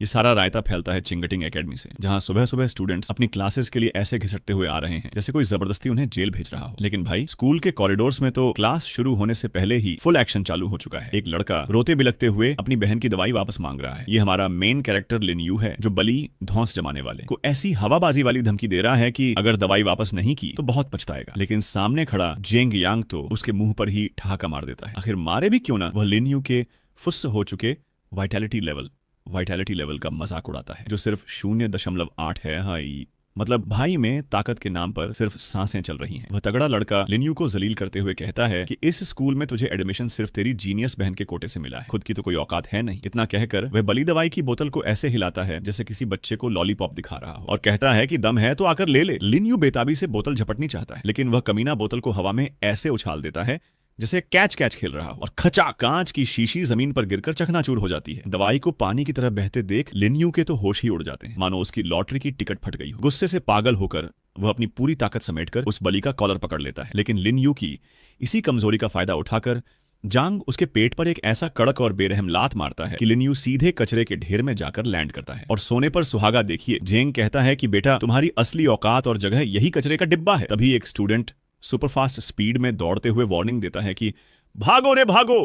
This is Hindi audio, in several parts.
ये सारा रायता फैलता है चिंगटिंग एकेडमी से, जहां सुबह सुबह स्टूडेंट्स अपनी क्लासेस के लिए ऐसे घिसटते हुए आ रहे हैं जैसे कोई जबरदस्ती उन्हें जेल भेज रहा हो। लेकिन भाई स्कूल के कॉरिडोर्स में तो क्लास शुरू होने से पहले ही फुल एक्शन चालू हो चुका है। एक लड़का रोते बिलखते हुए अपनी बहन की दवाई वापस मांग रहा है। ये हमारा मेन कैरेक्टर लिन यू है, जो बली धौंस जमाने वाले को ऐसी हवाबाजी वाली धमकी दे रहा है कि अगर दवाई वापस नहीं की तो बहुत पछताएगा। लेकिन सामने खड़ा जेंग यांग तो उसके मुंह पर ही ठहाका मार देता है। आखिर मारे भी क्यों ना, वह लिन यू के फुस्स हो चुके वाइटैलिटी लेवल का मजाक उड़ाता है, जो सिर्फ 0.8 है। हाई मतलब भाई में ताकत के नाम पर सिर्फ सांसें चल रही हैं। वह तगड़ा लड़का लिन यू को जलील करते हुए कहता है कि इस स्कूल में तुझे एडमिशन सिर्फ तेरी जीनियस बहन के कोटे से मिला है, खुद की तो कोई औकात है नहीं। इतना कहकर वह बली दवाई की बोतल को ऐसे हिलाता है जैसे किसी बच्चे को लॉलीपॉप दिखा रहा हो, और कहता है कि दम है तो आकर ले ले। लिन यू बेताबी से बोतल झपटनी चाहता है, लेकिन वह कमीना बोतल को हवा में ऐसे उछाल देता है जैसे कैच खेल रहा हो, और खचा कांच की शीशी जमीन पर गिरकर चकनाचूर हो जाती है। दवाई को पानी की तरह बहते देख लिन यू के तो होश ही उड़ जाते हैं, मानो उसकी लॉटरी की टिकट फट गई हो। गुस्से से पागल होकर वह अपनी पूरी ताकत समेटकर उस बली का कॉलर पकड़ लेता है। लेकिन लिन यू की इसी कमजोरी का फायदा उठाकर जांग उसके पेट पर एक ऐसा कड़क और बेरहम लात मारता है कि लिन यू सीधे कचरे के ढेर में जाकर लैंड करता है। और सोने पर सुहागा देखिए, जेंग कहता है कि बेटा तुम्हारी असली औकात और जगह यही कचरे का डिब्बा है। तभी एक स्टूडेंट सुपरफास्ट स्पीड में दौड़ते हुए वार्निंग देता है कि भागो रे भागो,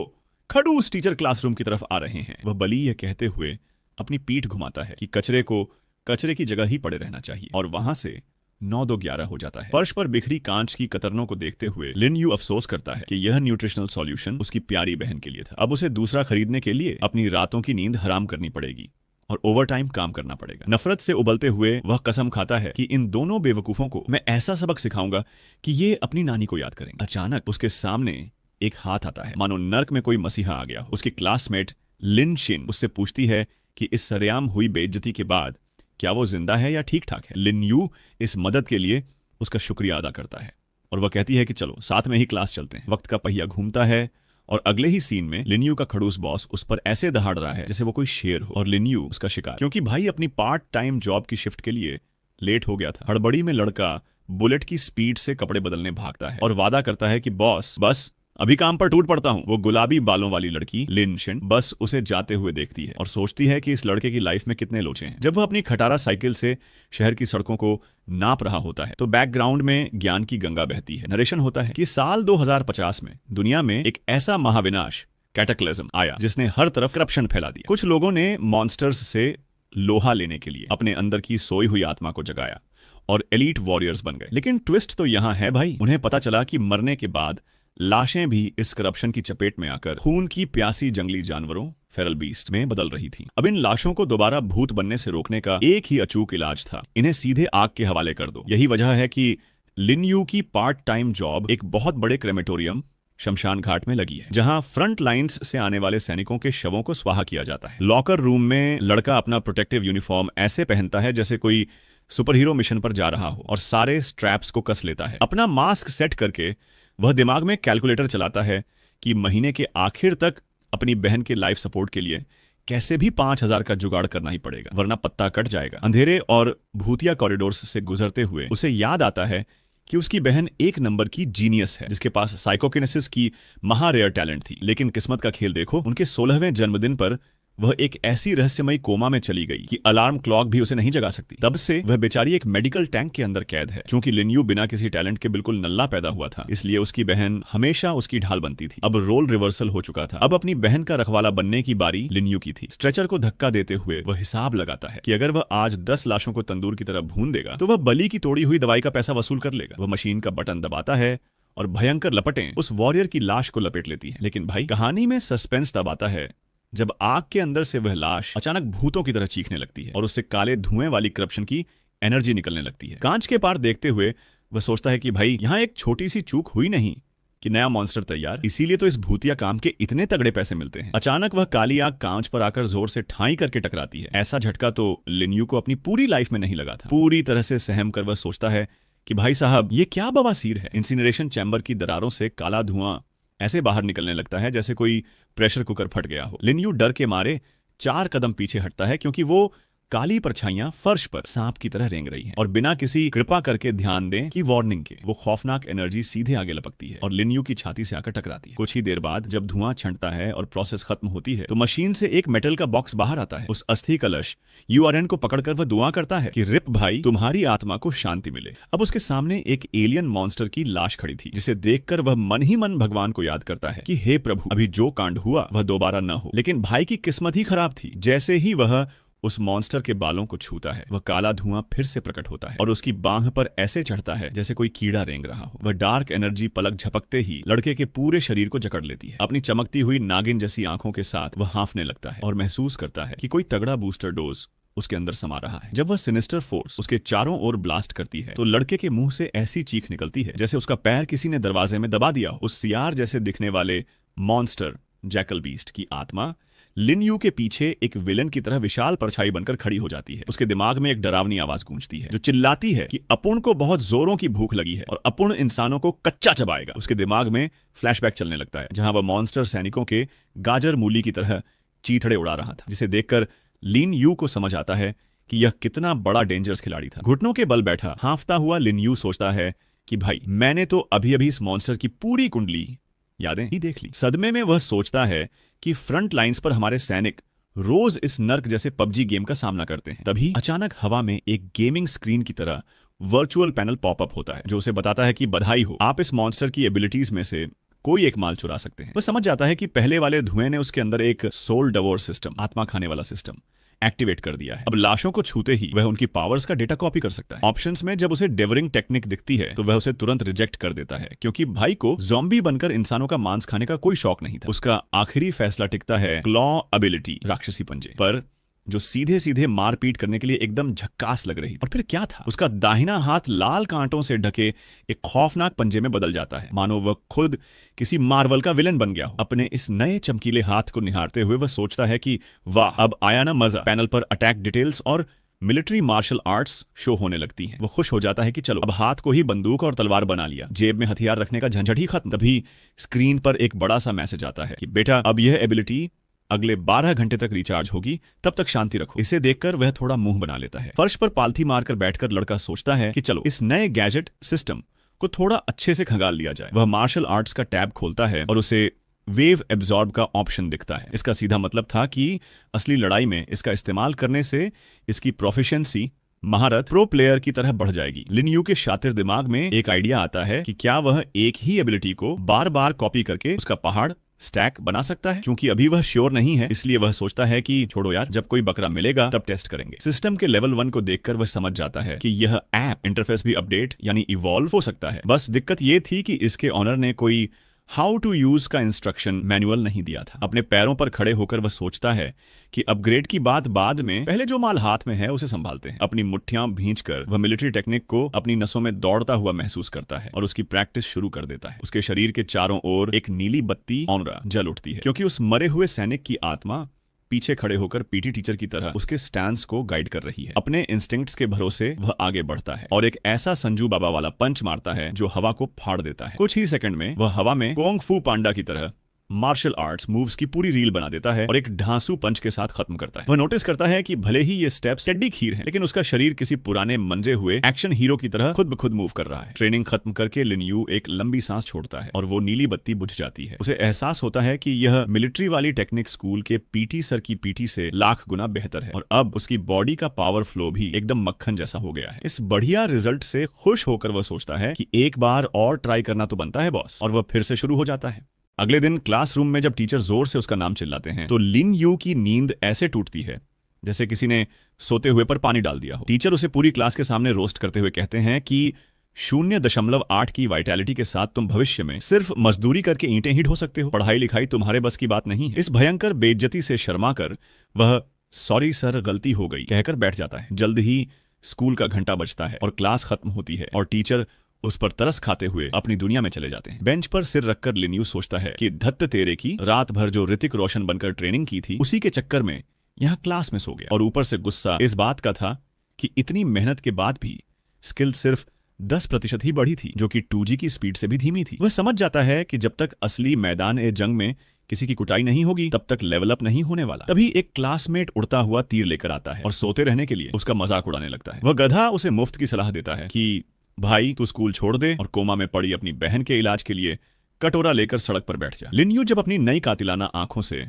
खड़ूस टीचर क्लासरूम की तरफ आ रहे हैं। वह बली यह कहते हुए अपनी पीठ घुमाता है कि कचरे को कचरे की जगह ही पड़े रहना चाहिए, और वहां से 9-2-11 हो जाता है। फर्श पर बिखरी कांच की कतरनों को देखते हुए लिन यू अफसोस करता है कि यह न्यूट्रिशनल सॉल्यूशन उसकी प्यारी बहन के लिए था। अब उसे दूसरा खरीदने के लिए अपनी रातों की नींद हराम करनी पड़ेगी और ओवरटाइम काम करना पड़ेगा। नफरत से उबलते हुए वह कसम खाता है कि इन दोनों बेवकूफों को मैं ऐसा सबक सिखाऊंगा कि ये अपनी नानी को याद करेंगे। अचानक उसके सामने एक हाथ आता है, मानो नर्क में कोई मसीहा आ गया। उसकी क्लासमेट लिन शिन उससे पूछती है कि इस सरेआम हुई बेइज्जती के बाद क्या वो जिंदा है या ठीक ठाक है। लिन यू इस मदद के लिए उसका शुक्रिया अदा करता है, और वह कहती है कि चलो साथ में ही क्लास चलते हैं। वक्त का पहिया घूमता है, और अगले ही सीन में लिन यू का खड़ूस बॉस उस पर ऐसे दहाड़ रहा है जैसे वो कोई शेर हो, और लिन यू उसका शिकार, क्योंकि भाई अपनी पार्ट टाइम जॉब की शिफ्ट के लिए लेट हो गया था। हड़बड़ी में लड़का बुलेट की स्पीड से कपड़े बदलने भागता है और वादा करता है कि बॉस बस अभी काम पर टूट पड़ता हूं। वो गुलाबी बालों वाली लड़की लिन शिन बस उसे जाते हुए देखती है और सोचती है कि इस लड़के की लाइफ में कितने लोचे हैं। जब वह अपनी खटारा साइकिल से शहर की सड़कों को नाप रहा होता है तो बैकग्राउंड में ज्ञान की गंगा बहती है। नरेशन होता है कि साल 2050 में दुनिया में एक ऐसा महाविनाश कैटाक्लिज्म आया जिसने हर तरफ करप्शन फैला दिया। कुछ लोगों ने मॉन्स्टर्स से लोहा लेने के लिए अपने अंदर की सोई हुई आत्मा को जगाया और एलीट वॉरियर्स बन गए। लेकिन ट्विस्ट तो यहां है भाई, उन्हें पता चला कि मरने के बाद लाशें भी इस करप्शन की चपेट में आकर खून की प्यासी जंगली जानवरों फेरल बीस्ट में बदल रही थी। अब इन लाशों को दोबारा भूत बनने से रोकने का एक ही अचूक इलाज था, इन्हें सीधे आग के हवाले कर दो। यही वजह है कि लिन यू की पार्ट टाइम जॉब एक बहुत बड़े क्रेमेटोरियम शमशान घाट में लगी है, जहां फ्रंट लाइंस से आने वाले सैनिकों के शवों को स्वाहा किया जाता है। लॉकर रूम में लड़का अपना प्रोटेक्टिव यूनिफॉर्म ऐसे पहनता है जैसे कोई सुपर हीरो मिशन पर जा रहा हो और सारे स्ट्रैप्स को कस लेता है। अपना मास्क सेट करके वह दिमाग में कैलकुलेटर चलाता है कि महीने के आखिर तक अपनी बहन के लाइफ सपोर्ट के लिए कैसे भी 5,000 का जुगाड़ करना ही पड़ेगा, वरना पत्ता कट जाएगा। अंधेरे और भूतिया कॉरिडोर्स से गुजरते हुए उसे याद आता है कि उसकी बहन एक नंबर की जीनियस है, जिसके पास साइकोकिनेसिस की महारेयर टैलेंट थी। लेकिन किस्मत का खेल देखो, उनके 16वें जन्मदिन पर वह एक ऐसी रहस्यमयी कोमा में चली गई कि अलार्म क्लॉक भी उसे नहीं जगा सकती। तब से वह बेचारी एक मेडिकल टैंक के अंदर कैद है। चूंकि लिन यू बिना किसी टैलेंट के बिल्कुल नल्ला पैदा हुआ था, इसलिए उसकी बहन हमेशा उसकी ढाल बनती थी। अब रोल रिवर्सल हो चुका था। अब अपनी बहन का रखवाला बनने की बारी लिन यू की थी। स्ट्रेचर को धक्का देते हुए वह हिसाब लगाता है कि अगर वह आज 10 लाशों को तंदूर की तरह भून देगा तो वह बली की तोड़ी हुई दवाई का पैसा वसूल कर लेगा। वह मशीन का बटन दबाता है और भयंकर लपटें उस वॉरियर की लाश को लपेट लेती है। लेकिन भाई कहानी में सस्पेंस तब आता है जब आग के अंदर से वह लाश अचानक भूतों की तरह चीखने लगती है और उससे काले धुएं वाली करप्शन की एनर्जी निकलने लगती है। कांच के पार देखते हुए वह सोचता है कि भाई यहां एक छोटी सी चूक हुई नहीं कि नया मॉन्स्टर तैयार, इसीलिए तो इस भूतिया काम के इतने तगड़े पैसे मिलते हैं। अचानक वह काली आग कांच पर आकर जोर से ठाई करके टकराती है। ऐसा झटका तो लिन यू को अपनी पूरी लाइफ में नहीं लगा था। पूरी तरह से सहम कर वह सोचता है कि भाई साहब ये क्या बवासीर है। इंसिनरेशन चैम्बर की दरारों से काला धुआं ऐसे बाहर निकलने लगता है जैसे कोई प्रेशर कुकर फट गया हो। लिन यू डर के मारे 4 कदम पीछे हटता है, क्योंकि वो काली परछाइयां फर्श पर सांप की तरह रेंग रही हैं और बिना किसी कृपा करके ध्यान दें कि वार्निंग के वो खौफनाक एनर्जी सीधे आगे लपकती है और लिन यू की छाती से आकर टकराती है। कुछ ही देर बाद जब धुआं छंटता है और प्रोसेस खत्म होती है तो मशीन से एक मेटल का बॉक्स बाहर आता है। उस अस्थि कलश यूआरएन को पकड़कर वह दुआ करता है कि रिप भाई, तुम्हारी आत्मा को शांति मिले। अब उसके सामने एक एलियन मॉन्स्टर की लाश खड़ी थी जिसे देखकर वह मन ही मन भगवान को याद करता है कि हे प्रभु, अभी जो कांड हुआ वह दोबारा न हो। लेकिन भाई की किस्मत ही खराब थी। जैसे ही वह उस मॉन्स्टर के बालों को छूता है वह काला धुआं फिर से प्रकट होता है और उसकी बांह पर ऐसे चढ़ता है जैसे कोई कीड़ा रेंग रहा हो। वह डार्क एनर्जी पलक झपकते ही लड़के के पूरे शरीर को जकड़ लेती है। अपनी चमकती हुई नागिन जैसी आंखों के साथ वह हाँफने लगता है और महसूस करता है कि कोई तगड़ा बूस्टर डोज उसके अंदर समा रहा है। जब वह सिनिस्टर फोर्स उसके चारों ओर ब्लास्ट करती है तो लड़के के मुंह से ऐसी चीख निकलती है जैसे उसका पैर किसी ने दरवाजे में दबा दिया हो। उस सियार जैसे दिखने वाले मॉन्स्टर जैकल बीस्ट की आत्मा लिन यू के पीछे एक विलन की तरह विशाल परछाई बनकर खड़ी हो जाती है। उसके दिमाग में एक डरावनी आवाज गूंजती है जो चिल्लाती है कि अपुर्ण को बहुत जोरों की भूख लगी है और अपुर्ण इंसानों को कच्चा चबाएगा। उसके दिमाग में फ्लैशबैक चलने लगता है जहां वह मॉन्स्टर सैनिकों के गाजर मूली की तरह चीथड़े उड़ा रहा था, जिसे देखकर लिन यू को समझ आता है कि यह कितना बड़ा डेंजरस खिलाड़ी था। घुटनों के बल बैठा हांफता हुआ लिन यू सोचता है कि भाई, मैंने तो अभी अभी इस मॉन्स्टर की पूरी कुंडली यादें ही देख ली। सदमे में वह सोचता है कि फ्रंट लाइंस पर हमारे सैनिक रोज इस नर्क जैसे पबजी गेम का सामना करते हैं। तभी अचानक हवा में एक गेमिंग स्क्रीन की तरह वर्चुअल पैनल पॉपअप होता है जो उसे बताता है कि बधाई हो, आप इस मॉन्स्टर की एबिलिटीज में से कोई एक माल चुरा सकते हैं। वह समझ जाता है कि पहले वाले धुएं ने उसके अंदर एक सोल डवोर सिस्टम, आत्मा खाने वाला सिस्टम एक्टिवेट कर दिया है। अब लाशों को छूते ही वह उनकी पावर्स का डेटा कॉपी कर सकता है। ऑप्शंस में जब उसे डेवरिंग टेक्निक दिखती है तो वह उसे तुरंत रिजेक्ट कर देता है क्योंकि भाई को ज़ॉम्बी बनकर इंसानों का मांस खाने का कोई शौक नहीं था। उसका आखिरी फैसला टिकता है क्लॉ एबिलिटी, राक्षसी पंजे पर, जो सीधे सीधे मारपीट करने के लिए एकदम झक्कास लग रही। और फिर क्या था, उसका दाहिना हाथ लाल कांटों से ढके एक खौफनाक पंजे में बदल जाता है, मानो वह खुद किसी मार्वल का विलन बन गया हो। अपने इस नए चमकीले हाथ को निहारते हुए वह सोचता है कि वाह, अब आया ना मजा। पैनल पर अटैक डिटेल्स और मिलिट्री मार्शल आर्ट्स शो होने लगती हैं। वो खुश हो जाता है कि चलो, अब हाथ को ही बंदूक और तलवार बना लिया, जेब में हथियार रखने का झंझट ही खत्म। तभी स्क्रीन पर एक बड़ा सा मैसेज आता है कि बेटा, अब यह एबिलिटी अगले 12 घंटे तक रिचार्ज होगी, तब तक शांति रखो। इसे देखकर वह थोड़ा मुंह बना लेता है। फर्श पर पालथी मारकर बैठकर लड़का सोचता है कि चलो, इस नए गैजेट सिस्टम को थोड़ा अच्छे से खंगाल लिया जाए। वह मार्शल आर्ट्स का टैब खोलता है और उसे वेव एब्जॉर्ब का ऑप्शन दिखता है। इसका सीधा मतलब था कि असली लड़ाई में इसका इस्तेमाल करने से इसकी प्रोफिशिएंसी, महारत प्रो प्लेयर की तरह बढ़ जाएगी। लिन यू के शातिर दिमाग में एक आइडिया आता है कि क्या वह एक ही एबिलिटी को बार बार कॉपी करके उसका पहाड़ स्टैक बना सकता है। चूंकि अभी वह श्योर नहीं है, इसलिए वह सोचता है कि छोड़ो यार, जब कोई बकरा मिलेगा तब टेस्ट करेंगे। सिस्टम के लेवल 1 को देखकर वह समझ जाता है कि यह ऐप इंटरफेस भी अपडेट यानी इवॉल्व हो सकता है। बस दिक्कत यह थी कि इसके ऑनर ने कोई हाउ टू यूज का इंस्ट्रक्शन मैनुअल नहीं दिया था। अपने पैरों पर खड़े होकर वह सोचता है कि अपग्रेड की बात बाद में, पहले जो माल हाथ में है उसे संभालते हैं। अपनी मुट्ठियां भींचकर वह मिलिट्री टेक्निक को अपनी नसों में दौड़ता हुआ महसूस करता है और उसकी प्रैक्टिस शुरू कर देता है। उसके शरीर के चारों ओर एक नीली बत्ती ऑनरा जल उठती है क्योंकि उस मरे हुए सैनिक की आत्मा पीछे खड़े होकर पीटी टीचर की तरह उसके स्टैंस को गाइड कर रही है। अपने इंस्टिंक्ट्स के भरोसे वह आगे बढ़ता है और एक ऐसा संजू बाबा वाला पंच मारता है जो हवा को फाड़ देता है। कुछ ही सेकंड में वह हवा में कोंग फू पांडा की तरह मार्शल आर्ट्स मूव्स की पूरी रील बना देता है और एक ढांसू पंच के साथ खत्म करता है। वह नोटिस करता है कि भले ही ये स्टेप्स टेडी खीर हैं, लेकिन उसका शरीर किसी पुराने मंजे हुए एक्शन हीरो की तरह खुद ब खुद मूव कर रहा है। ट्रेनिंग खत्म करके लिन यू एक लंबी सांस छोड़ता है और वो नीली बत्ती बुझ जाती है। उसे एहसास होता है कि यह मिलिट्री वाली टेक्निक स्कूल के पीटी सर की पीटी से लाख गुना बेहतर है और अब उसकी बॉडी का पावर फ्लो भी एकदम मक्खन जैसा हो गया है। इस बढ़िया रिजल्ट से खुश होकर वह सोचता है कि एक बार और ट्राई करना तो बनता है बॉस, और वह फिर से शुरू हो जाता है। अगले दिन क्लासरूम में जब टीचर जोर से उसका नाम चिल्लाते हैं तो लिन यू की नींद ऐसे टूटती है जैसे किसी ने सोते हुए पर पानी डाल दिया हो। टीचर उसे पूरी क्लास के सामने रोस्ट करते हुए कहते हैं कि 0.8 की वाइटैलिटी के साथ तुम भविष्य में सिर्फ मजदूरी करके ईंटें ही ढो सकते हो, पढ़ाई लिखाई तुम्हारे बस की बात नहीं है। इस भयंकर बेइज्जती से शर्मा कर वह सॉरी सर, गलती हो गई कहकर बैठ जाता है। जल्द ही स्कूल का घंटा बजता है और क्लास खत्म होती है और टीचर उस पर तरस खाते हुए अपनी दुनिया में चले जाते हैं। बेंच पर सिर रखकर लिन यू सोचता है कि धत्त तेरे की, रात भर जो ऋतिक रोशन बनकर ट्रेनिंग की थी उसी के चक्कर में यहाँ क्लास में सो गया। और ऊपर से गुस्सा इस बात का था कि इतनी मेहनत के बाद भी स्किल सिर्फ 10% ही बढ़ी थी, जो कि 2G की स्पीड से भी धीमी थी। वह समझ जाता है कि जब तक असली मैदान ए जंग में किसी की कुटाई नहीं होगी तब तक लेवल अप नहीं होने वाला। तभी एक क्लासमेट उड़ता हुआ तीर लेकर आता है और सोते रहने के लिए उसका मजाक उड़ाने लगता है। वह गधा उसे मुफ्त की सलाह देता है कि भाई तू स्कूल छोड़ दे और कोमा में पड़ी अपनी बहन के इलाज के लिए कटोरा लेकर सड़क पर बैठ जा। लिन यू जब अपनी नई कातिलाना आंखों से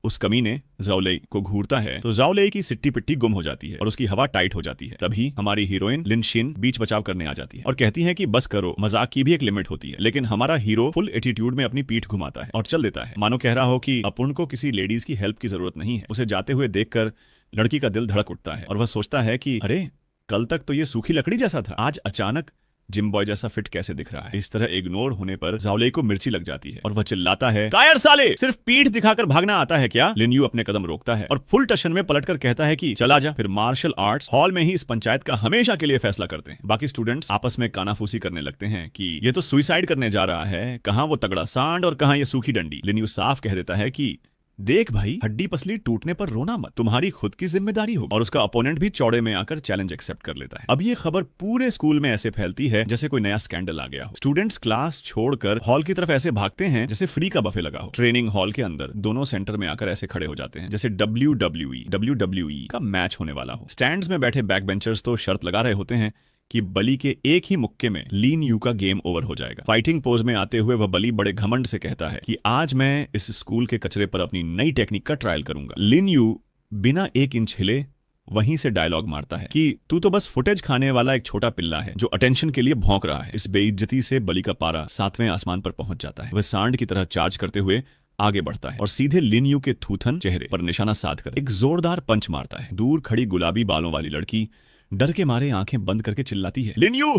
उस कमीने ज़ाओलेई को घूरता है तो ज़ाओलेई की सिट्टी पिट्टी गुम हो जाती है और उसकी हवा टाइट हो जाती है। तभी हमारी हीरोइन लिन शिन बीच बचाव करने आ जाती है और कहती है कि बस करो, मजाक की भी एक लिमिट होती है। लेकिन हमारा हीरो फुल एटीट्यूड में अपनी पीठ घुमाता है और चल देता है, मानो कह रहा हो कि अपुन को किसी लेडीज की हेल्प की जरूरत नहीं है। उसे जाते हुए देखकर लड़की का दिल धड़क उठता है और वह सोचता है कि अरे कल तक तो ये सूखी लकड़ी जैसा था, आज अचानक जिम बॉय जैसा फिट कैसे दिख रहा है। इस तरह इग्नोर होने पर ज़ाओलेई को मिर्ची लग जाती है और वह चिल्लाता है, कायर साले, सिर्फ पीठ दिखाकर भागना आता है क्या? लिन यू अपने कदम रोकता है और फुल टशन में पलटकर कहता है कि चला जा। फिर मार्शल आर्ट्स हॉल में ही इस पंचायत का हमेशा के लिए फैसला करते हैं। बाकी स्टूडेंट्स आपस में कानाफूसी करने लगते हैं कि ये तो सुसाइड करने जा रहा है, कहां वो तगड़ा सांड और कहां ये सूखी डंडी। लिन यू साफ कह देता है कि देख भाई, हड्डी पसली टूटने पर रोना मत, तुम्हारी खुद की जिम्मेदारी होगी। और उसका अपोनेंट भी चौड़े में आकर चैलेंज एक्सेप्ट कर लेता है। अब ये खबर पूरे स्कूल में ऐसे फैलती है जैसे कोई नया स्कैंडल आ गया हो। स्टूडेंट्स क्लास छोड़कर हॉल की तरफ ऐसे भागते हैं जैसे फ्री का बफे लगा हो। ट्रेनिंग हॉल के अंदर दोनों सेंटर में आकर ऐसे खड़े हो जाते हैं जैसे WWE का मैच होने वाला हो। स्टैंड्स में बैठे बैक बेंचर्स तो शर्त लगा रहे होते हैं कि बली के एक ही मुक्के में लिन यू का गेम ओवर हो जाएगा। फाइटिंग पोज में आते हुए वह बली बड़े घमंड से कहता है कि आज मैं इस स्कूल के कचरे पर अपनी नई टेक्निक का ट्रायल करूंगा। लिन यू बिना 1 इंच हिले वहीं से डायलॉग मारता है कि तू तो बस फुटेज खाने वाला एक छोटा पिल्ला है जो अटेंशन के लिए भौंक रहा है। इस बेइज्जती से बली का पारा 7वें आसमान पर पहुंच जाता है। वह सांड की तरह चार्ज करते हुए आगे बढ़ता है और सीधे लिन यू के थूथन चेहरे पर निशाना साधकर एक जोरदार पंच मारता है। दूर खड़ी गुलाबी बालों वाली लड़की डर के मारे आंखें बंद करके चिल्लाती है, लिन यू।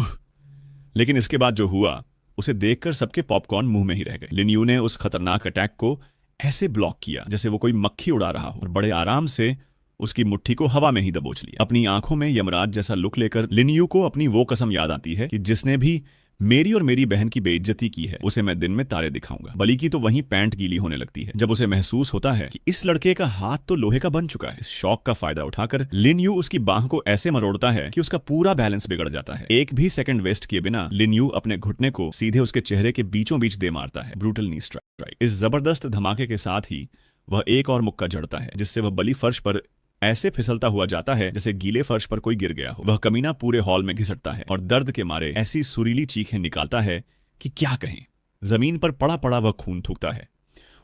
लेकिन इसके बाद जो हुआ उसे देखकर सबके पॉपकॉर्न मुंह में ही रह गए। लिन यू ने उस खतरनाक अटैक को ऐसे ब्लॉक किया जैसे वो कोई मक्खी उड़ा रहा हो और बड़े आराम से उसकी मुट्ठी को हवा में ही दबोच लिया। अपनी आंखों में यमराज जैसा लुक लेकर लिन यू को अपनी वो कसम याद आती है कि जिसने भी मेरी और मेरी बहन की बेइज्जती की है उसे मैं दिन में तारे दिखाऊंगा। बली की तो वहीं पैंट गीली होने लगती है जब उसे महसूस होता है कि इस लड़के का हाथ तो लोहे का बन चुका है। इस शौक का फायदा उठाकर लिन यू उसकी बाह को ऐसे मरोड़ता है कि उसका पूरा बैलेंस बिगड़ जाता है। एक भी सेकंड वेस्ट किए बिना लिन यू अपने घुटने को सीधे उसके चेहरे के बीचों बीच दे मारता है। Brutal knee strike. इस जबरदस्त धमाके के साथ ही वह एक और मुक्का जड़ता है जिससे वह बली फर्श पर ऐसे फिसलता हुआ जाता है जैसे गीले फर्श पर कोई गिर गया हो। वह कमीना पूरे हॉल में घिसटता है और दर्द के मारे ऐसी सुरीली चीखें निकालता है कि क्या कहें। जमीन पर पड़ा पड़ा वह खून थूकता है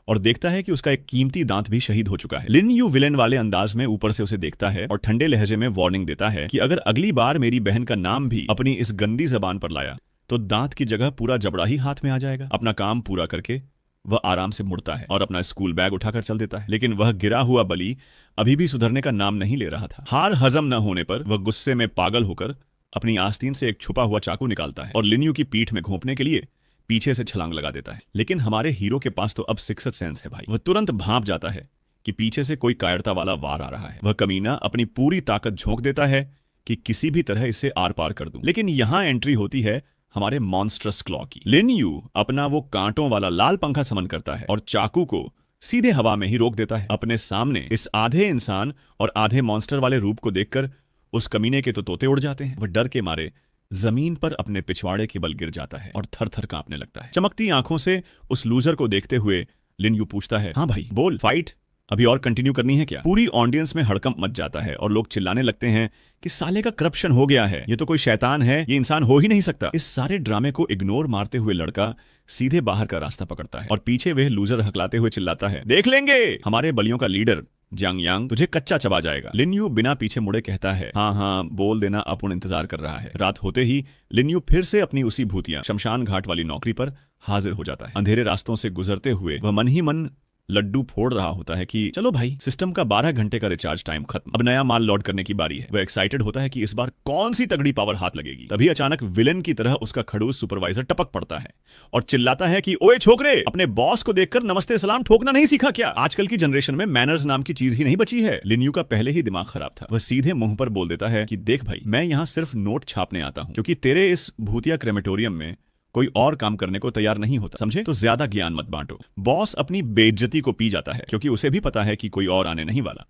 और देखता है कि उसका एक कीमती दांत भी शहीद हो चुका है। लिन यू विलेन वाले अंदाज में ऊपर से उसे देखता है और ठंडे लहजे में वार्निंग देता है कि अगर अगली बार मेरी बहन का नाम भी अपनी इस गंदी जबान पर लाया तो दांत की जगह पूरा जबड़ा ही हाथ में आ जाएगा। अपना काम पूरा करके वह आराम से मुड़ता है और अपना स्कूल बैग उठाकर चल देता है। लेकिन वह गिरा हुआ बली अभी भी सुधरने का नाम नहीं ले रहा था। हार हजम न होने पर वह गुस्से में पागल होकर अपनी आस्तीन से एक छुपा हुआ चाकू निकालता है और लिन यू की पीठ में घोंपने के लिए पीछे से छलांग लगा देता है। लेकिन हमारे हीरो के पास तो अब सिक्स्थ सेंस है भाई। वह तुरंत भांप जाता है कि पीछे से कोई कायरता वाला वार आ रहा है। वह कमीना अपनी पूरी ताकत झोंक देता है कि किसी भी तरह इसे आर पार कर दूं। लेकिन यहां एंट्री होती है हमारे मॉन्स्ट्रस क्लॉ की। लिन यू अपना वो कांटों वाला लाल पंखा समन करता है और चाकू को सीधे हवा में ही रोक देता है। अपने सामने इस आधे इंसान और आधे मॉन्स्टर वाले रूप को देखकर उस कमीने के तो तोते उड़ जाते हैं। वह डर के मारे जमीन पर अपने पिछवाड़े के बल गिर जाता है और थर थर कांपने लगता है। चमकती आंखों से उस लूजर को देखते हुए लिन यू पूछता है, हाँ भाई बोल, फाइट अभी और कंटिन्यू करनी है क्या? पूरी ऑडियंस में हड़कंप मच जाता है और लोग चिल्लाने लगते हैं कि साले का करप्शन हो गया है, ये तो कोई शैतान है, ये इंसान हो ही नहीं सकता। इस सारे ड्रामे को इग्नोर मारते हुए लड़का सीधे बाहर का रास्ता पकड़ता है और पीछे वह लूजर हकलाते हुए चिल्लाता है, देख लेंगे, हमारे बलियों का लीडर जियांग यांग तुझे कच्चा चबा जाएगा। लिन यू बिना पीछे मुड़े कहता है, हाँ हाँ बोल देना, अपुन इंतजार कर रहा है। रात होते ही लिन यू फिर से अपनी उसी भूतिया शमशान घाट वाली नौकरी पर हाजिर हो जाता है। अंधेरे रास्तों से गुजरते हुए वह मन ही मन लड्डू फोड़ रहा होता है कि चलो भाई, सिस्टम का 12 घंटे का रिचार्ज टाइम खत्म, अब नया माल लोड करने की बारी है। वह एक्साइटेड होता है कि इस बार कौन सी तगड़ी पावर हाथ लगेगी। तभी अचानक विलेन की तरह उसका खड़ूस सुपरवाइजर टपक पड़ता है और चिल्लाता है कि ओए छोकरे, अपने बॉस को देखकर नमस्ते सलाम ठोकना नहीं सीखा क्या? आजकल की जनरेशन में मैनर्स नाम की चीज ही नहीं बची है। लिन यू का पहले ही दिमाग खराब था। वह सीधे मुंह पर बोल देता है कि देख भाई, मैं यहाँ सिर्फ नोट छापने आता हूँ, क्योंकि तेरे इस भूतिया क्रेमेटोरियम में कोई और काम करने को तैयार नहीं होता, समझे? तो ज्यादा ज्ञान मत बांटो। बॉस अपनी बेइज्जती को पी जाता है क्योंकि उसे भी पता है कि कोई और आने नहीं वाला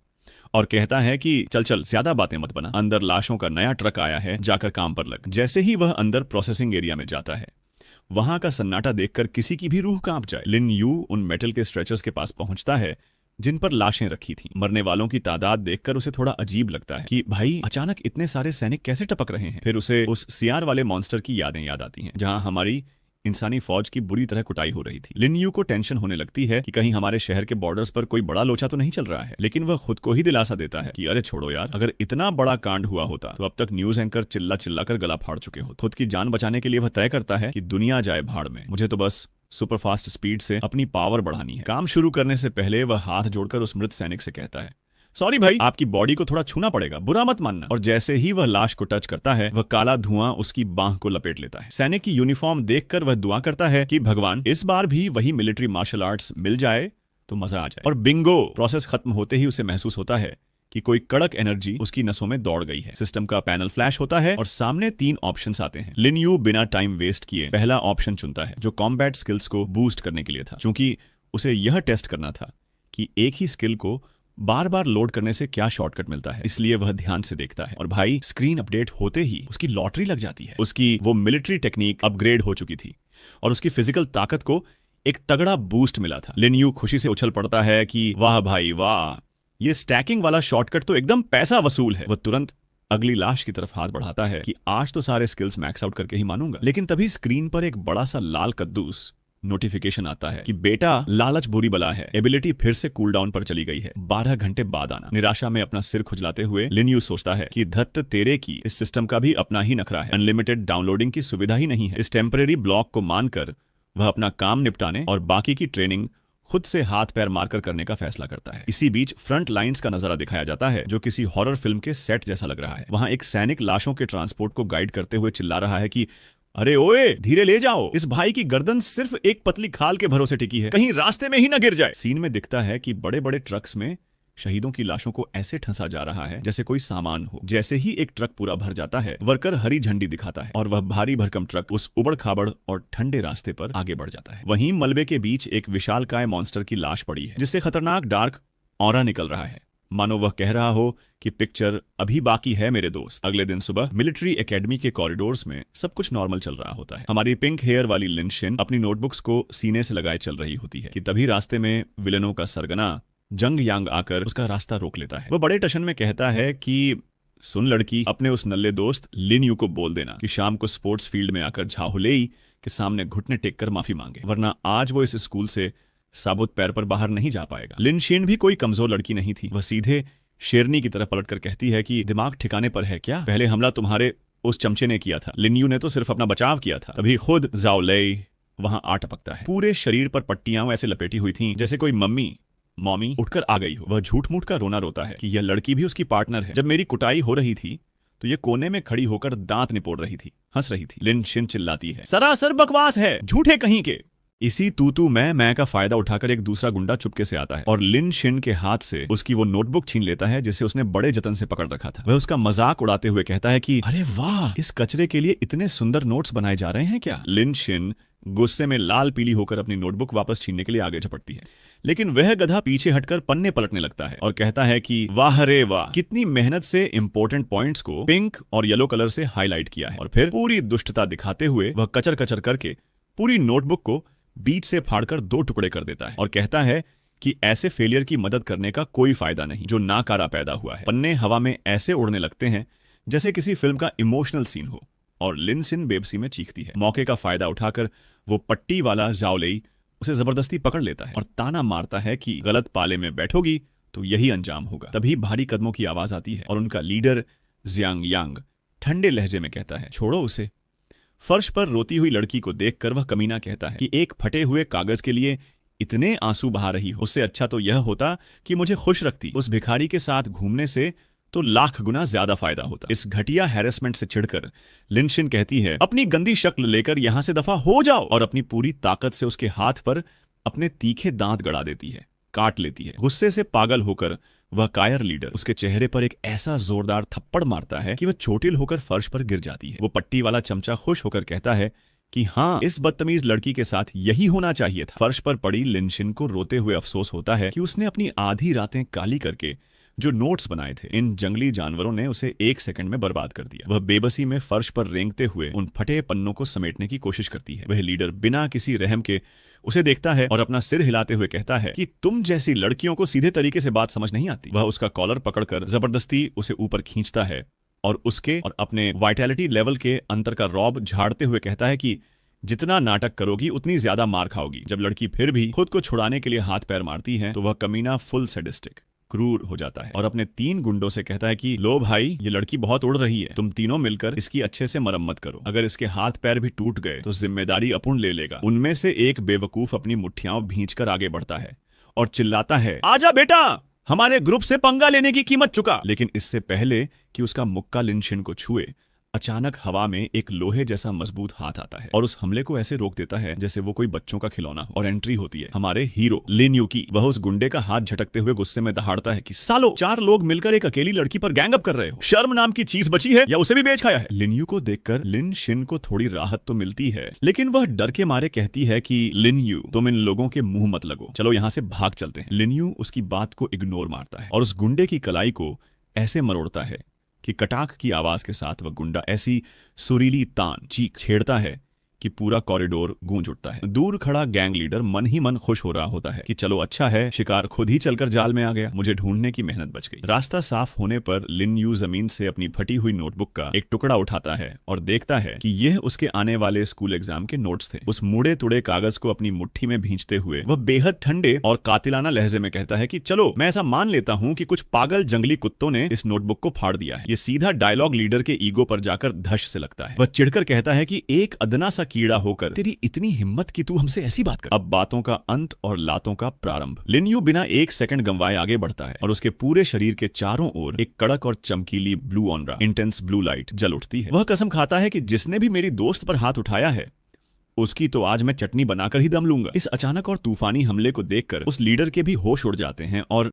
और कहता है कि चल चल ज्यादा बातें मत बना, अंदर लाशों का नया ट्रक आया है, जाकर काम पर लग। जैसे ही वह अंदर प्रोसेसिंग एरिया में जाता है, वहां का सन्नाटा देखकर किसी की भी रूह कांप जाए। लिन यू उन मेटल के स्ट्रेचर्स के पास पहुंचता है जिन पर लाशें रखी थीं। मरने वालों की तादाद देखकर उसे थोड़ा अजीब लगता है कि भाई अचानक इतने सारे सैनिक कैसे टपक रहे हैं। फिर उसे उस सियार वाले मॉन्स्टर की यादें याद आती हैं, जहां हमारी इंसानी फौज की बुरी तरह कुटाई हो रही थी। लिन यू को टेंशन होने लगती है कि कहीं हमारे शहर के बॉर्डर्स पर कोई बड़ा लोचा तो नहीं चल रहा है, लेकिन वह खुद को ही दिलासा देता है कि अरे छोड़ो यार, अगर इतना बड़ा कांड हुआ होता तो अब तक न्यूज एंकर चिल्ला चिल्ला कर गला फाड़ चुके होते। खुद की जान बचाने के लिए वह तय करता है कि दुनिया जाए भाड़ में, मुझे तो बस सुपर फास्ट स्पीड से अपनी पावर बढ़ानी है। काम शुरू करने से पहले वह हाथ जोड़कर उस मृत सैनिक से कहता है, सॉरी भाई, आपकी बॉडी को थोड़ा छूना पड़ेगा, बुरा मत मानना। और जैसे ही वह लाश को टच करता है, वह काला धुआं उसकी बांह को लपेट लेता है। सैनिक की यूनिफॉर्म देखकर वह दुआ करता है कि भगवान इस बार भी वही मिलिट्री मार्शल आर्ट्स मिल जाए तो मजा आ जाए। और बिंगो, प्रोसेस खत्म होते ही उसे महसूस होता है कि कोई कड़क एनर्जी उसकी नसों में दौड़ गई है। सिस्टम का पैनल फ्लैश होता है और सामने 3 ऑप्शंस आते हैं। लिन यू बिना टाइम वेस्ट किए पहला ऑप्शन चुनता है, जो कॉम्बैट स्किल्स को बूस्ट करने के लिए था। चूंकि उसे यह टेस्ट करना था कि एक ही स्किल को बार बार लोड करने से क्या शॉर्टकट मिलता है, इसलिए वह ध्यान से देखता है। और भाई, स्क्रीन अपडेट होते ही उसकी लॉटरी लग जाती है। उसकी वो मिलिट्री टेक्निक अपग्रेड हो चुकी थी और उसकी फिजिकल ताकत को एक तगड़ा बूस्ट मिला था। लिन यू खुशी से उछल पड़ता है कि वाह भाई वाह, ये स्टैकिंग वाला शॉर्टकट तो एकदम पैसा वसूल है। वह तुरंत अगली लाश की तरफ हाथ बढ़ाता है कि आज तो सारे स्किल्स मैक्स आउट करके ही मानूंगा। लेकिन तभी स्क्रीन पर एक बड़ा सा लाल कद्दूस नोटिफिकेशन आता है कि बेटा, लालच बुरी बला है, एबिलिटी फिर से कूल डाउन पर चली गई है, 12 घंटे बाद आना। निराशा में अपना सिर खुजलाते हुए लिन यू सोचता है कि धत्त तेरे की, इस सिस्टम का भी अपना ही नखरा है। अनलिमिटेड डाउनलोडिंग की सुविधा ही नहीं है। इस टेम्परेरी ब्लॉक को मानकर वह अपना काम निपटाने और बाकी की ट्रेनिंग खुद से हाथ पैर मारकर करने का फैसला करता है। इसी बीच फ्रंट लाइंस का नजारा दिखाया जाता है, जो किसी हॉरर फिल्म के सेट जैसा लग रहा है। वहां एक सैनिक लाशों के ट्रांसपोर्ट को गाइड करते हुए चिल्ला रहा है कि अरे ओए, धीरे ले जाओ, इस भाई की गर्दन सिर्फ एक पतली खाल के भरोसे टिकी है, कहीं रास्ते में ही ना गिर जाए। सीन में दिखता है कि बड़े बड़े ट्रक्स में शहीदों की लाशों को ऐसे ठंसा जा रहा है जैसे कोई सामान हो। जैसे ही एक ट्रक पूरा भर जाता है, वर्कर हरी झंडी दिखाता है और वह भारी भरकम ट्रक उस उबड़ खाबड़ और ठंडे रास्ते पर आगे बढ़ जाता है। वहीं मलबे के बीच एक विशालकाय मॉन्स्टर की लाश पड़ी है, जिससे खतरनाक डार्क ऑरा निकल रहा है, मानो वह कह रहा हो कि पिक्चर अभी बाकी है मेरे दोस्त। अगले दिन सुबह मिलिट्री एकेडमी के कॉरिडोर्स में सब कुछ नॉर्मल चल रहा होता है। हमारी पिंक हेयर वाली लिन शिन अपनी नोटबुक्स को सीने से लगाए चल रही होती है कि तभी रास्ते में विलेनों का सरगना जंग यांग आकर उसका रास्ता रोक लेता है। वह बड़े टशन में कहता है कि सुन लड़की, अपने उस नल्ले दोस्त लिन यू को बोल देना कि शाम को स्पोर्ट्स फील्ड में आकर झाहुलेई के सामने घुटने टेक कर माफी मांगे, वरना आज वो इस स्कूल से साबुत पैर पर बाहर नहीं जा पाएगा। लिन शिन भी कोई कमजोर लड़की नहीं थी। वह सीधे शेरनी की तरह पलटकर कहती है कि दिमाग ठिकाने पर है क्या? पहले हमला तुम्हारे उस चमचे ने किया था, लिन यू ने तो सिर्फ अपना बचाव किया था। तभी खुद झाहुलेई वहां आ टपकता है। पूरे शरीर पर पट्टियां ऐसे लपेटी हुई थीं जैसे कोई मम्मी उठकर आ गई हो। वह झूठ मूठ का रोना रोता है कि यह लड़की भी उसकी पार्टनर है। जब मेरी कुटाई हो रही थी तो ये कोने में खड़ी होकर दांत निपोड़ रही थी, हंस रही थी। लिन शिन चिल्लाती है, सरासर बकवास है, झूठे कहीं के। इसी तू मैं का फायदा उठाकर एक दूसरा गुंडा चुपके से आता है और लिन शिन के हाथ से उसकी वो नोटबुक छीन लेता है जिसे उसने बड़े जतन से पकड़ रखा था। वह उसका मजाक उड़ाते हुए कहता है कि अरे वाह, इस कचरे के लिए इतने सुंदर नोट्स बनाए जा रहे हैं क्या? लिन शिन गुस्से में लाल पीली होकर अपनी नोटबुक वापस छीनने के लिए आगे झपटती है, लेकिन वह गधा पीछे हटकर पन्ने पलटने लगता है और कहता है कि वाह रे वाह, कितनी मेहनत से इंपॉर्टेंट पॉइंट्स को पिंक और येलो कलर से हाईलाइट किया है। और फिर पूरी दुष्टता दिखाते हुए वह कचर कचर करके पूरी नोटबुक को बीच से फाड़कर 2 टुकड़े कर देता है और कहता है कि ऐसे फेलियर की मदद करने का कोई फायदा नहीं जो नाकारा पैदा हुआ है। पन्ने हवा में ऐसे उड़ने लगते हैं जैसे किसी फिल्म का इमोशनल सीन हो और लिन शिन बेबसी में चीखती है। मौके का फायदा उठाकर वो पट्टी वाला झाहुलेई उसे जबरदस्ती पकड़ लेता है और ताना मारता है कि गलत पाले में बैठोगी तो यही अंजाम होगा। तभी भारी कदमों की आवाज आती है और उनका लीडर जियांग यांग ठंडे लहजे में कहता है, छोड़ो उसे। फर्श पर रोती हुई लड़की को देखकर वह कमीना कहता है कि एक फटे हुए कागज के लिए इतने आंसू बहा रही हो, उससे अच्छा तो यह होता कि मुझे खुश रखती। उस भिखारी के साथ घूमने से तो लाख गुना ज्यादा फायदा होता। इस घटिया हैरेसमेंट से चिढ़कर लिन शिन कहती है, अपनी गंदी शक्ल लेकर यहां से दफा हो जाओ, और अपनी पूरी ताकत से उसके हाथ पर अपने तीखे दांत गड़ा देती है, काट लेती है। गुस्से से पागल होकर वह कायर लीडर उसके चेहरे पर एक ऐसा जोरदार थप्पड़ मारता है कि वह चोटिल होकर फर्श पर गिर जाती है। वो पट्टी वाला चमचा खुश होकर कहता है कि हाँ, इस बदतमीज लड़की के साथ यही होना चाहिए था। फर्श पर पड़ी लिन शिन को रोते हुए अफसोस होता है कि उसने अपनी आधी रातें काली करके जो नोट्स बनाए थे। इन जंगली जानवरों ने उसे 1 सेकंड में बर्बाद कर दिया। वह बेबसी में फर्श पर रेंगते हुए उन फटे पन्नों को समेटने की कोशिश करती है। वह लीडर बिना किसी रहम के उसे देखता है और अपना सिर हिलाते हुए कहता है कि तुम जैसी लड़कियों को सीधे तरीके से बात समझ नहीं आती। वह उसका कॉलर पकड़कर जबरदस्ती उसे ऊपर खींचता है और उसके और अपने वाइटैलिटी लेवल के अंतर का रौब झाड़ते हुए कहता है कि जितना नाटक करोगी उतनी ज्यादा मार खाओगी। जब लड़की फिर भी खुद को छुड़ाने के लिए हाथ पैर मारती है तो वह कमीना फुल सैडिस्टिक क्रूर हो जाता है और अपने 3 गुंडों से कहता है कि लो भाई, ये लड़की बहुत उड़ रही है, तुम तीनों मिलकर इसकी अच्छे से मरम्मत करो। अगर इसके हाथ पैर भी टूट गए तो जिम्मेदारी अपुन ले लेगा। उनमें से एक बेवकूफ अपनी मुट्ठियां भींचकर आगे बढ़ता है और चिल्लाता है, आजा बेटा, हमारे ग्रुप से पंगा लेने की कीमत चुका। लेकिन इससे पहले कि उसका मुक्का लिन शिन को छुए, अचानक हवा में एक लोहे जैसा मजबूत हाथ आता है और उस हमले को ऐसे रोक देता है जैसे वो कोई बच्चों का खिलौना हो। और एंट्री होती है हमारे हीरो लिन यू की। वह उस गुंडे का हाथ झटकते हुए गुस्से में दहाड़ता है कि सालो, 4 लोग मिलकर एक अकेली लड़की पर गैंग अप कर रहे हो। शर्म नाम की चीज बची है या उसे भी बेच खाया है? लिन यू को देखकर लिन शिन को थोड़ी राहत तो मिलती है, लेकिन वह डर के मारे कहती है कि लिन यू, तुम इन लोगों के मुंह मत लगो, चलो यहाँ से भाग चलते हैं। लिन यू उसकी बात को इग्नोर मारता है और उस गुंडे की कलाई को ऐसे मरोड़ता है कि कटाक की आवाज के साथ वह गुंडा ऐसी सुरीली तान चीख छेड़ता है कि पूरा कॉरिडोर गूंज उठता है। दूर खड़ा गैंग लीडर मन ही मन खुश हो रहा होता है कि चलो अच्छा है, शिकार खुद ही चलकर जाल में आ गया, मुझे ढूंढने की मेहनत बच गई। रास्ता साफ होने पर लिन यू जमीन से अपनी फटी हुई नोटबुक का एक टुकड़ा उठाता है और देखता है कि यह उसके आने वाले स्कूल एग्जाम के नोट्स थे। उस मुड़े तुड़े कागज को अपनी मुट्ठी में भींचते हुए वह बेहद ठंडे और कातिलाना लहजे में कहता है कि चलो मैं ऐसा मान लेता हूं कि कुछ पागल जंगली कुत्तों ने इस नोटबुक को फाड़ दिया है। ये सीधा डायलॉग लीडर के ईगो पर जाकर धश से लगता है। वह चिढ़कर कहता है कि एक अदना सा कीड़ा होकर तेरी इतनी हिम्मत कि तू हमसे ऐसी बात कर। अब बातों का अंत और लातों का प्रारंभ। लिन यू बिना 1 सेकंड गंवाए आगे बढ़ता है और उसके पूरे शरीर के चारों ओर एक कड़क और चमकीली ब्लू ऑनरा, इंटेंस ब्लू लाइट जल उठती है। वह कसम खाता है कि जिसने भी मेरी दोस्त पर हाथ उठाया है उसकी तो आज मैं चटनी बनाकर ही दम लूंगा। इस अचानक और तूफानी हमले को देखकर उस लीडर के भी होश उड़ जाते हैं और